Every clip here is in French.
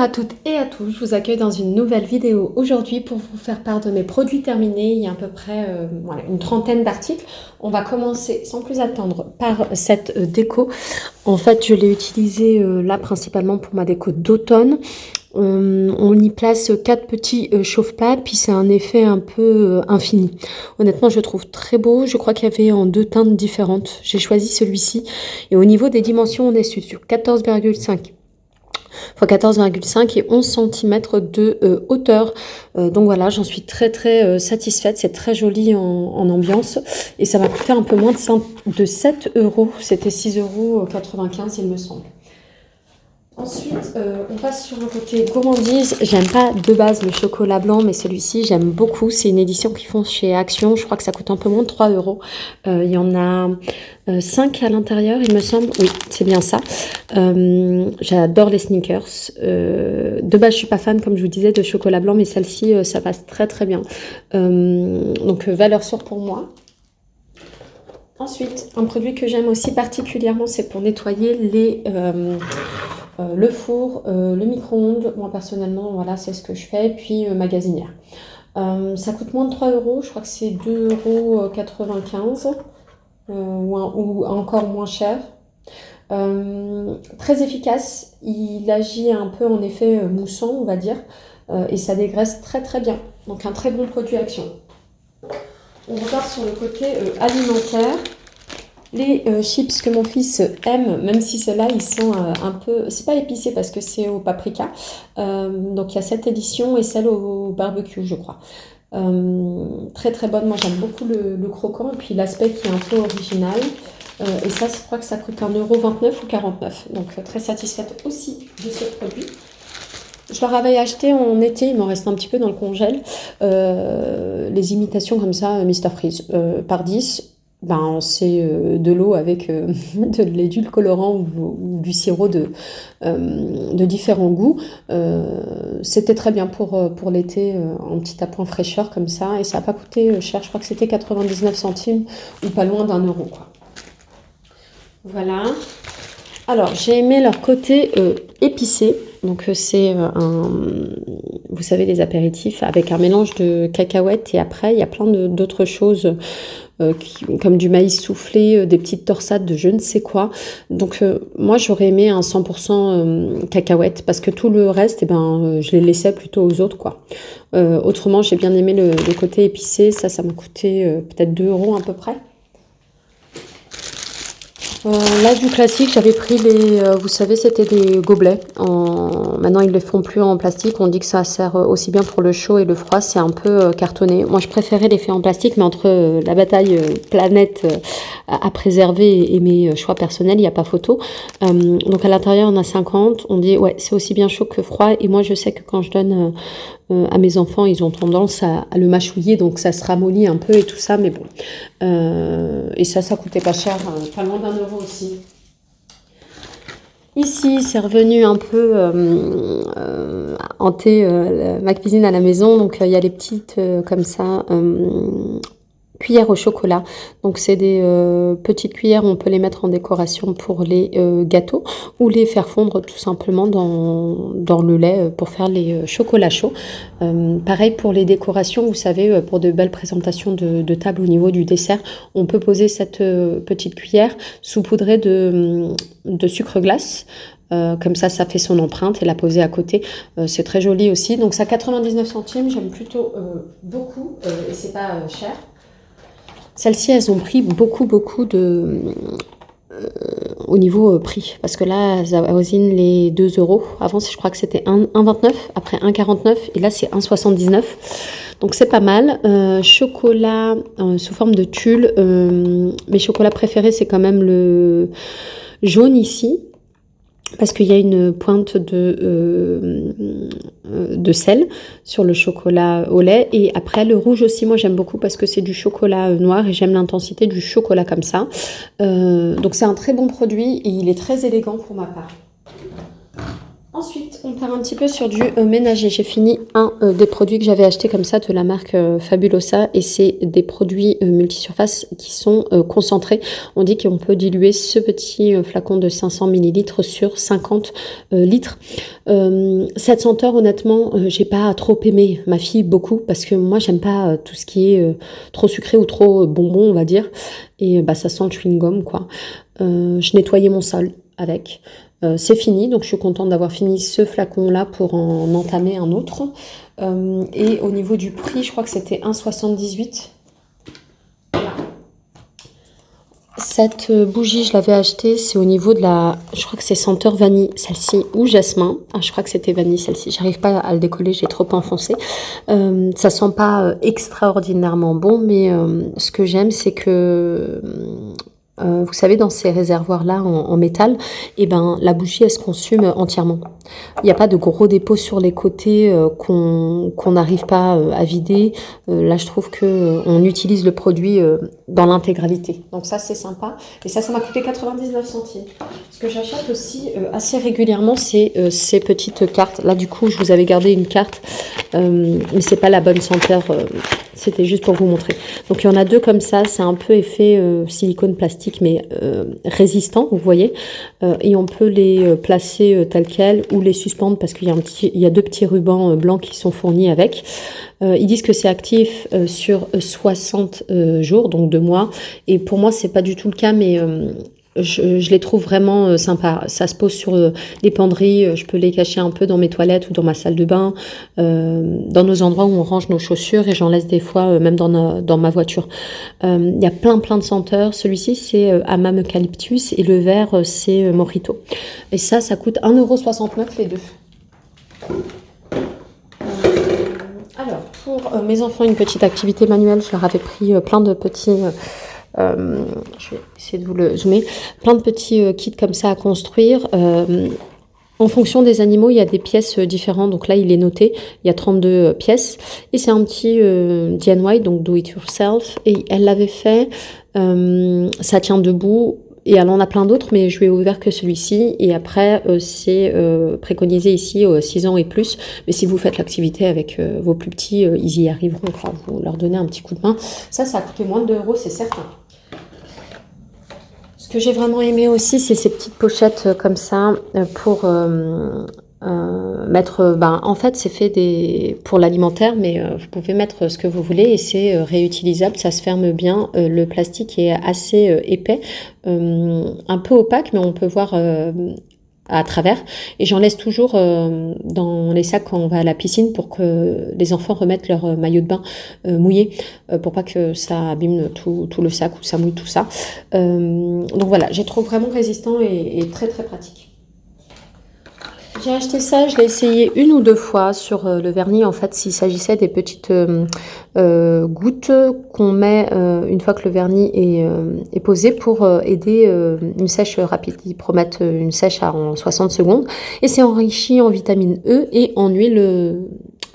Bonjour à toutes et à tous, je vous accueille dans une nouvelle vidéo aujourd'hui pour vous faire part de mes produits terminés. Il y a à peu près voilà, une trentaine d'articles. On va commencer sans plus attendre par cette déco. En fait, je l'ai utilisée là principalement pour ma déco d'automne. On y place 4 petits chauffe-pattes, puis c'est un effet un peu infini. Honnêtement, je le trouve très beau. Je crois qu'il y avait en 2 teintes différentes. J'ai choisi celui-ci. Et au niveau des dimensions, on est sur 14,5 x 14,5 et 11 cm de hauteur. Donc voilà, j'en suis très satisfaite. C'est très joli en ambiance. Et ça m'a coûté un peu moins de 7 euros. C'était 6,95 € il me semble. Ensuite, on passe sur un côté gourmandise. J'aime pas de base le chocolat blanc, mais celui-ci, j'aime beaucoup. C'est une édition qu'ils font chez Action. Je crois que ça coûte un peu moins de 3 euros. Il y en a 5 à l'intérieur, il me semble. Oui, c'est bien ça. J'adore les sneakers. De base, je suis pas fan, comme je vous disais, de chocolat blanc, mais celle-ci, ça passe très bien. Donc, valeur sûre pour moi. Ensuite, un produit que j'aime aussi particulièrement, c'est pour nettoyer le four, le micro-ondes. Moi, personnellement, voilà, c'est ce que je fais. Puis, magasinière. Ça coûte moins de 3 euros. Je crois que c'est 2,95 € ou encore moins cher. Très efficace. Il agit un peu en effet moussant, on va dire. Et ça dégraisse très bien. Donc, un très bon produit Action. On repart sur le côté alimentaire. Les chips que mon fils aime, même si ceux-là, ils sont un peu... C'est pas épicé parce que c'est au paprika. Donc, il y a cette édition et celle au barbecue, je crois. Très bonne. Moi, j'aime beaucoup le croquant et puis l'aspect qui est un peu original. Et ça, je crois que ça coûte 1,29 € ou 49 €. Donc, très satisfaite aussi de ce produit. Je leur avais acheté en été, il m'en reste un petit peu dans le congèle, les imitations comme ça, Mr Freeze, par 10. Ben, c'est de l'eau avec de l'édulcorant ou du sirop de différents goûts. C'était très bien pour l'été, en petit appoint fraîcheur comme ça. Et ça n'a pas coûté cher, je crois que c'était 99 centimes ou pas loin d'1 € quoi. Voilà. Alors, j'ai aimé leur côté épicé. Donc, c'est vous savez, les apéritifs avec un mélange de cacahuètes. Et après, il y a plein d'autres choses comme du maïs soufflé, des petites torsades de je ne sais quoi. Donc, moi, j'aurais aimé un 100% cacahuètes parce que tout le reste, je les laissais plutôt aux autres, quoi. Autrement, j'ai bien aimé le côté épicé. Ça m'a coûté peut-être 2 € à peu près. Là, du classique, j'avais pris vous savez, c'était des gobelets. Maintenant, ils ne les font plus en plastique. On dit que ça sert aussi bien pour le chaud et le froid. C'est un peu cartonné. Moi, je préférais les faire en plastique, mais entre la bataille planète à préserver et mes choix personnels, il n'y a pas photo. Donc, à l'intérieur, on a 50. On dit, ouais, c'est aussi bien chaud que froid. Et moi, je sais que quand je donne à mes enfants, ils ont tendance à le mâchouiller, donc ça se ramollit un peu et tout ça, mais bon. Et ça coûtait pas cher, pas loin d'1 € aussi. Ici, c'est revenu un peu hanter ma cuisine à la maison, donc il y a les petites comme ça cuillères au chocolat. Donc c'est des petites cuillères, on peut les mettre en décoration pour les gâteaux ou les faire fondre tout simplement dans le lait pour faire les chocolats chauds. Pareil pour les décorations, vous savez, pour de belles présentations de table au niveau du dessert, on peut poser cette petite cuillère saupoudrée de sucre glace. Comme ça fait son empreinte et la poser à côté. C'est très joli aussi. Donc ça 99 centimes, j'aime plutôt beaucoup et c'est pas cher. Celles-ci, elles ont pris beaucoup au niveau prix. Parce que là, elles avoisinent les 2 €. Avant, je crois que c'était 1,29 €, après 1,49 € et là, c'est 1,79 €. Donc, c'est pas mal. Chocolat sous forme de tulle. Mes chocolats préférés, c'est quand même le jaune ici. Parce qu'il y a une pointe de sel sur le chocolat au lait. Et après, le rouge aussi, moi, j'aime beaucoup parce que c'est du chocolat noir et j'aime l'intensité du chocolat comme ça. Donc, c'est un très bon produit et il est très élégant pour ma part. Ensuite, on part un petit peu sur du ménager. J'ai fini un des produits que j'avais acheté comme ça de la marque Fabulosa et c'est des produits multisurface qui sont concentrés. On dit qu'on peut diluer ce petit flacon de 500 millilitres sur 50 litres. Cette senteur, honnêtement, j'ai pas trop aimé. Ma fille, beaucoup, parce que moi, j'aime pas tout ce qui est trop sucré ou trop bonbon, on va dire. Et bah, ça sent le chewing-gum, quoi. Je nettoyais mon sol avec. C'est fini, donc je suis contente d'avoir fini ce flacon-là pour en entamer un autre. Et au niveau du prix, je crois que c'était 1,78. Voilà. Cette bougie, je l'avais achetée, c'est au niveau de la... Je crois que c'est senteur vanille, celle-ci, ou jasmin. Ah, je crois que c'était vanille, celle-ci. J'arrive pas à le décoller, j'ai trop enfoncé. Ça sent pas extraordinairement bon, mais ce que j'aime, c'est que... vous savez, dans ces réservoirs-là en métal, et ben, la bougie, elle se consume entièrement. Il n'y a pas de gros dépôts sur les côtés qu'on n'arrive pas à vider. Là, je trouve qu'on utilise le produit dans l'intégralité. Donc ça, c'est sympa. Et ça m'a coûté 99 centimes. Ce que j'achète aussi assez régulièrement, c'est ces petites cartes. Là, du coup, je vous avais gardé une carte, mais c'est pas la bonne senteur. C'était juste pour vous montrer. Donc, il y en a deux comme ça. C'est un peu effet silicone plastique, mais résistant, vous voyez. Et on peut les placer tels quels ou les suspendre parce qu'il y a deux petits rubans blancs qui sont fournis avec. Ils disent que c'est actif sur 60 jours, donc 2 mois. Et pour moi, c'est pas du tout le cas, mais je les trouve vraiment sympas. Ça se pose sur les penderies. Je peux les cacher un peu dans mes toilettes ou dans ma salle de bain, dans nos endroits où on range nos chaussures. Et j'en laisse des fois même dans ma voiture. Il y a plein de senteurs. Celui-ci, c'est Hammam Eucalyptus et le vert, c'est Mojito. Et ça coûte 1,69 € les deux. Alors, pour mes enfants, une petite activité manuelle, je leur avais pris plein de petits... je vais essayer de vous le zoomer. Plein de petits kits comme ça à construire. En fonction des animaux, il y a des pièces différentes. Donc là, il est noté. Il y a 32 pièces. Et c'est un petit DIY, donc do it yourself. Et elle l'avait fait. Ça tient debout. Et elle en a plein d'autres, mais je lui ai ouvert que celui-ci. Et après, c'est préconisé ici 6 ans et plus. Mais si vous faites l'activité avec vos plus petits, ils y arriveront. Enfin, vous leur donnez un petit coup de main. Ça a coûté moins de 2 €, c'est certain. Ce que j'ai vraiment aimé aussi, c'est ces petites pochettes comme ça pour mettre... en fait, c'est fait pour l'alimentaire, mais vous pouvez mettre ce que vous voulez et c'est réutilisable. Ça se ferme bien. Le plastique est assez épais, un peu opaque, mais on peut voir... à travers, et j'en laisse toujours dans les sacs quand on va à la piscine pour que les enfants remettent leur maillot de bain mouillé pour pas que ça abîme tout le sac ou ça mouille tout ça. Donc voilà, je les trouve vraiment résistants et très pratique. J'ai acheté ça, je l'ai essayé 1 ou 2 fois sur le vernis. En fait, s'il s'agissait des petites gouttes qu'on met une fois que le vernis est posé pour aider une sèche rapide. Ils promettent une sèche en 60 secondes. Et c'est enrichi en vitamine E et en huile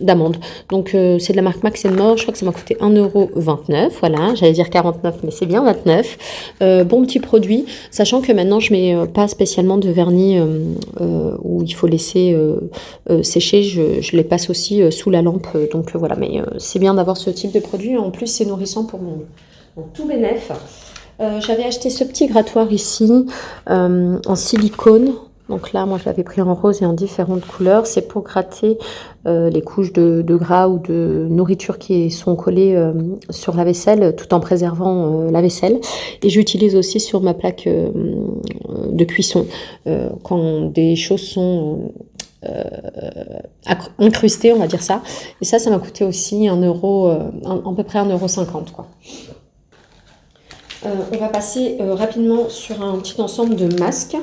d'amande. Donc c'est de la marque Max & More. Je crois que ça m'a coûté 1,29 €. Voilà, j'allais dire 49, mais c'est bien 29. Bon petit produit, sachant que maintenant je mets pas spécialement de vernis où il faut laisser sécher. Je les passe aussi sous la lampe. Donc voilà, mais c'est bien d'avoir ce type de produit. En plus, c'est nourrissant pour mon tout bénef. J'avais acheté ce petit grattoir ici en silicone. Donc là, moi, je l'avais pris en rose et en différentes couleurs. C'est pour gratter les couches de gras ou de nourriture qui sont collées sur la vaisselle, tout en préservant la vaisselle. Et j'utilise aussi sur ma plaque de cuisson quand des choses sont incrustées, on va dire ça. Et ça m'a coûté aussi 1 €, à peu près 1,50 €, quoi. On va passer rapidement sur un petit ensemble de masques.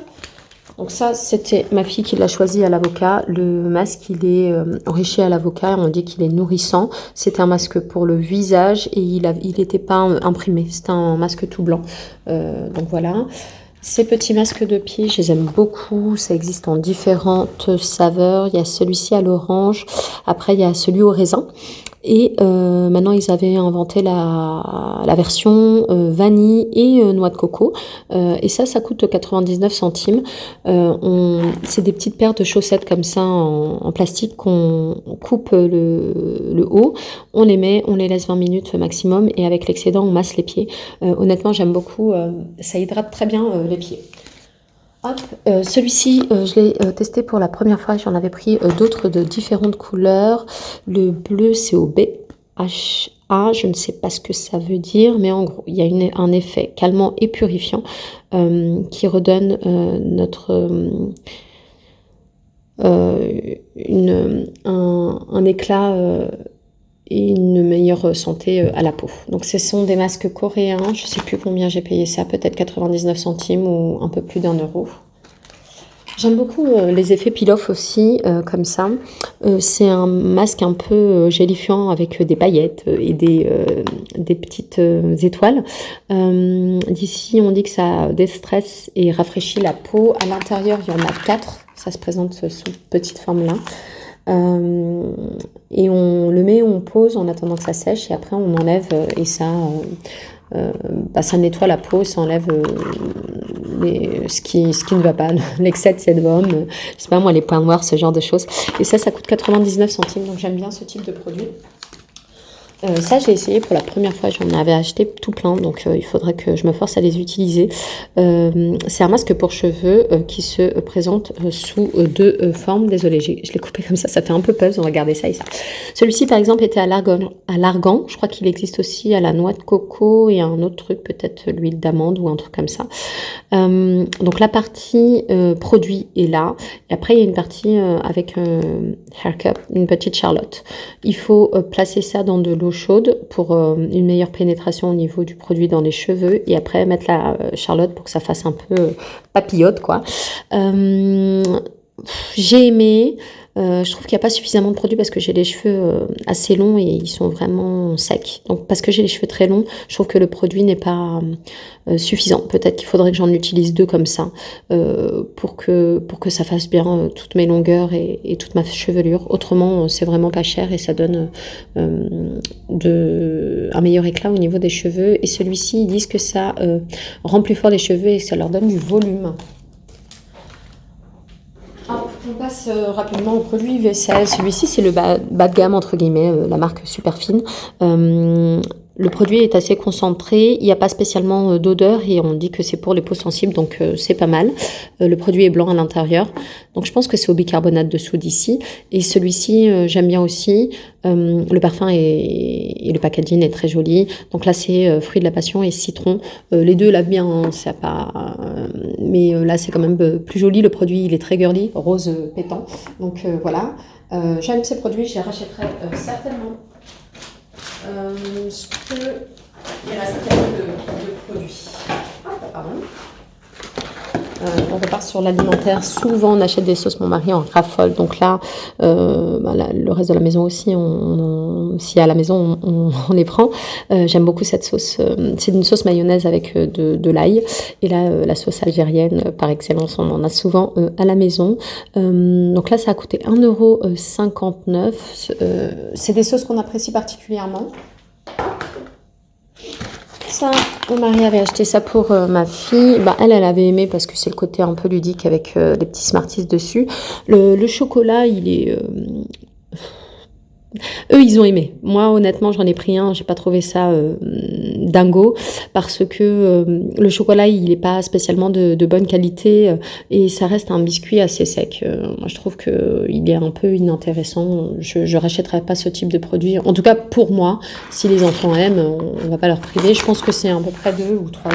Donc ça, c'était ma fille qui l'a choisi à l'avocat. Le masque, il est enrichi à l'avocat. On dit qu'il est nourrissant. C'est un masque pour le visage et il n'était pas imprimé. C'est un masque tout blanc. Donc voilà. Ces petits masques de pied, je les aime beaucoup. Ça existe en différentes saveurs. Il y a celui-ci à l'orange. Après, il y a celui au raisin. Et maintenant, ils avaient inventé la version vanille et noix de coco. Et ça coûte 99 centimes. C'est des petites paires de chaussettes comme ça en plastique qu'on coupe le haut. On les met, on les laisse 20 minutes maximum. Et avec l'excédent, on masse les pieds. Honnêtement, j'aime beaucoup. Ça hydrate très bien les pieds. Hop, celui-ci, je l'ai testé pour la première fois. J'en avais pris d'autres de différentes couleurs. Le bleu, c'est au BHA. Je ne sais pas ce que ça veut dire, mais en gros, il y a un effet calmant et purifiant qui redonne un éclat et une meilleure santé à la peau. Donc ce sont des masques coréens, je ne sais plus combien j'ai payé ça, peut-être 99 centimes ou un peu plus d'1 euro. J'aime beaucoup les effets peel-off aussi, comme ça. C'est un masque un peu gélifiant avec des paillettes et des petites étoiles. D'ici, on dit que ça déstresse et rafraîchit la peau. À l'intérieur, il y en a 4. Ça se présente sous petite forme-là. Et on le met, on pose en attendant que ça sèche et après on enlève et ça nettoie la peau, ça enlève ce qui ne va pas, l'excès de sébum, je sais pas moi, les points noirs, ce genre de choses. Et ça coûte 99 centimes, donc j'aime bien ce type de produit. Ça, j'ai essayé pour la première fois, j'en avais acheté tout plein, donc il faudrait que je me force à les utiliser. C'est un masque pour cheveux qui se présente sous deux formes. Désolée, je l'ai coupé comme ça fait un peu puzzle, on va garder ça et ça. Celui-ci, par exemple, était à l'argan. Je crois qu'il existe aussi à la noix de coco et à un autre truc, peut-être l'huile d'amande ou un truc comme ça. Donc la partie produit est là. Et après, il y a une partie avec hair cup, une petite charlotte. Il faut placer ça dans de l'eau chaude pour une meilleure pénétration au niveau du produit dans les cheveux et après mettre la charlotte pour que ça fasse un peu papillote quoi. J'ai aimé, je trouve qu'il n'y a pas suffisamment de produits parce que j'ai les cheveux assez longs et ils sont vraiment secs. Donc parce que j'ai les cheveux très longs, je trouve que le produit n'est pas suffisant. Peut-être qu'il faudrait que j'en utilise 2 comme ça pour que ça fasse bien toutes mes longueurs et toute ma chevelure. Autrement, c'est vraiment pas cher et ça donne un meilleur éclat au niveau des cheveux. Et celui-ci, ils disent que ça rend plus fort les cheveux et que ça leur donne du volume. On passe rapidement au produit vaisselle. Celui-ci, c'est le bas de gamme, entre guillemets, la marque Superfine. Le produit est assez concentré, il n'y a pas spécialement d'odeur et on dit que c'est pour les peaux sensibles, donc c'est pas mal. Le produit est blanc à l'intérieur, donc je pense que c'est au bicarbonate de soude ici. Et celui-ci, j'aime bien aussi. Le parfum et le packaging est très joli. Donc là, c'est fruit de la passion et citron. Les deux lavent bien, hein, ça pas, mais là, c'est quand même plus joli. Le produit, il est très girly, rose pétant. Donc voilà, j'aime ces produits, je les rachèterai certainement. Ce que il restait de produits. Pardon. On repart sur l'alimentaire. Souvent, on achète des sauces. Mon mari en raffole. Donc là, le reste de la maison aussi, si à la maison, on les prend. J'aime beaucoup cette sauce. C'est une sauce mayonnaise avec de l'ail. Et là, la sauce algérienne, par excellence, on en a souvent à la maison. Donc là, ça a coûté 1,59 €. C'est des sauces qu'on apprécie particulièrement. Ça, mon mari avait acheté ça pour ma fille. Elle avait aimé parce que c'est le côté un peu ludique avec les petits Smarties dessus. Le chocolat, il est... Eux, ils ont aimé. Moi, honnêtement, j'en ai pris un. J'ai pas trouvé ça dingo parce que le chocolat, il est pas spécialement de bonne qualité et ça reste un biscuit assez sec. Moi, je trouve que il est un peu inintéressant. Je rachèterai pas ce type de produit. En tout cas, pour moi, si les enfants aiment, on va pas leur priver. Je pense que c'est à peu près 2 ou 3 €.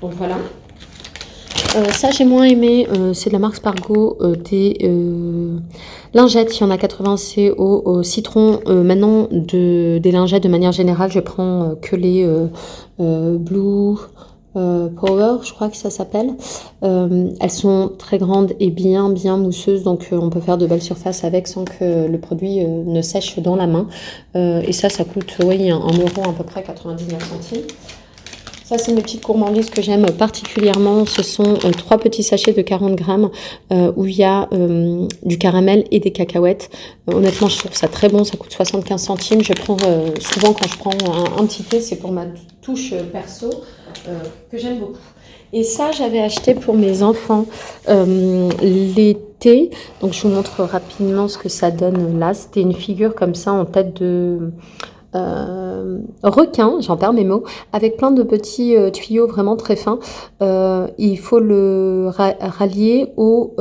Donc voilà. Ça, j'ai moins aimé. C'est de la marque Spargo. Des lingettes, il y en a 80, c'est au citron. Maintenant, des lingettes, de manière générale, je prends que les Blue Power, je crois que ça s'appelle. Elles sont très grandes et bien mousseuses, donc on peut faire de belles surfaces avec sans que le produit ne sèche dans la main. Et ça coûte, oui, 1 € à peu près, 99 centimes. Ça, c'est mes petites gourmandises que j'aime particulièrement. Ce sont 3 petits sachets de 40 grammes où il y a du caramel et des cacahuètes. Honnêtement, je trouve ça très bon. Ça coûte 75 centimes. Je prends souvent quand je prends un petit thé, c'est pour ma touche perso que j'aime beaucoup. Et ça, j'avais acheté pour mes enfants l'été. Donc, je vous montre rapidement ce que ça donne là. C'était une figure comme ça en tête de requin, j'en perds mes mots, avec plein de petits tuyaux vraiment très fins. Il faut le rallier au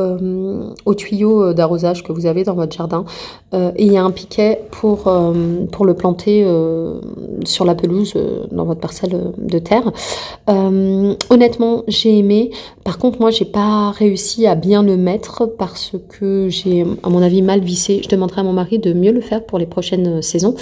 tuyau d'arrosage que vous avez dans votre jardin. Et il y a un piquet pour le planter sur la pelouse dans votre parcelle de terre. Honnêtement, j'ai aimé. Par contre, moi, j'ai pas réussi à bien le mettre parce que j'ai, à mon avis, mal vissé. Je demanderai à mon mari de mieux le faire pour les prochaines saisons.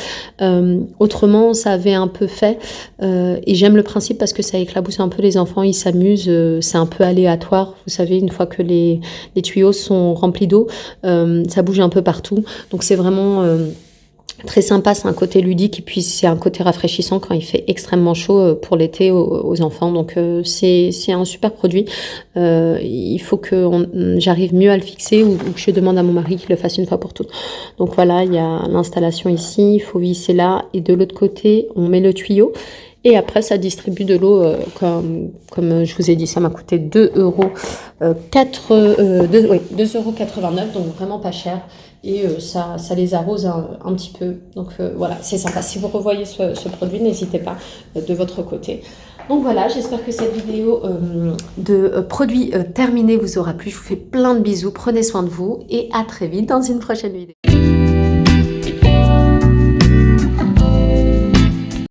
Autrement, ça avait un peu fait. Et j'aime le principe parce que ça éclabousse un peu les enfants. Ils s'amusent. C'est un peu aléatoire. Vous savez, une fois que les tuyaux sont remplis d'eau, ça bouge un peu partout. Donc, c'est vraiment... très sympa, c'est un côté ludique et puis c'est un côté rafraîchissant quand il fait extrêmement chaud pour l'été aux enfants. Donc c'est un super produit. Il faut que j'arrive mieux à le fixer ou que je demande à mon mari qu'il le fasse une fois pour toutes. Donc voilà, il y a l'installation ici, il faut visser là et de l'autre côté, on met le tuyau. Et après, ça distribue de l'eau, comme je vous ai dit, ça m'a coûté 2,89 €, donc vraiment pas cher. Et ça les arrose un petit peu. Donc voilà, c'est sympa. Si vous revoyez ce produit, n'hésitez pas de votre côté. Donc voilà, j'espère que cette vidéo de produits terminés vous aura plu. Je vous fais plein de bisous, prenez soin de vous et à très vite dans une prochaine vidéo.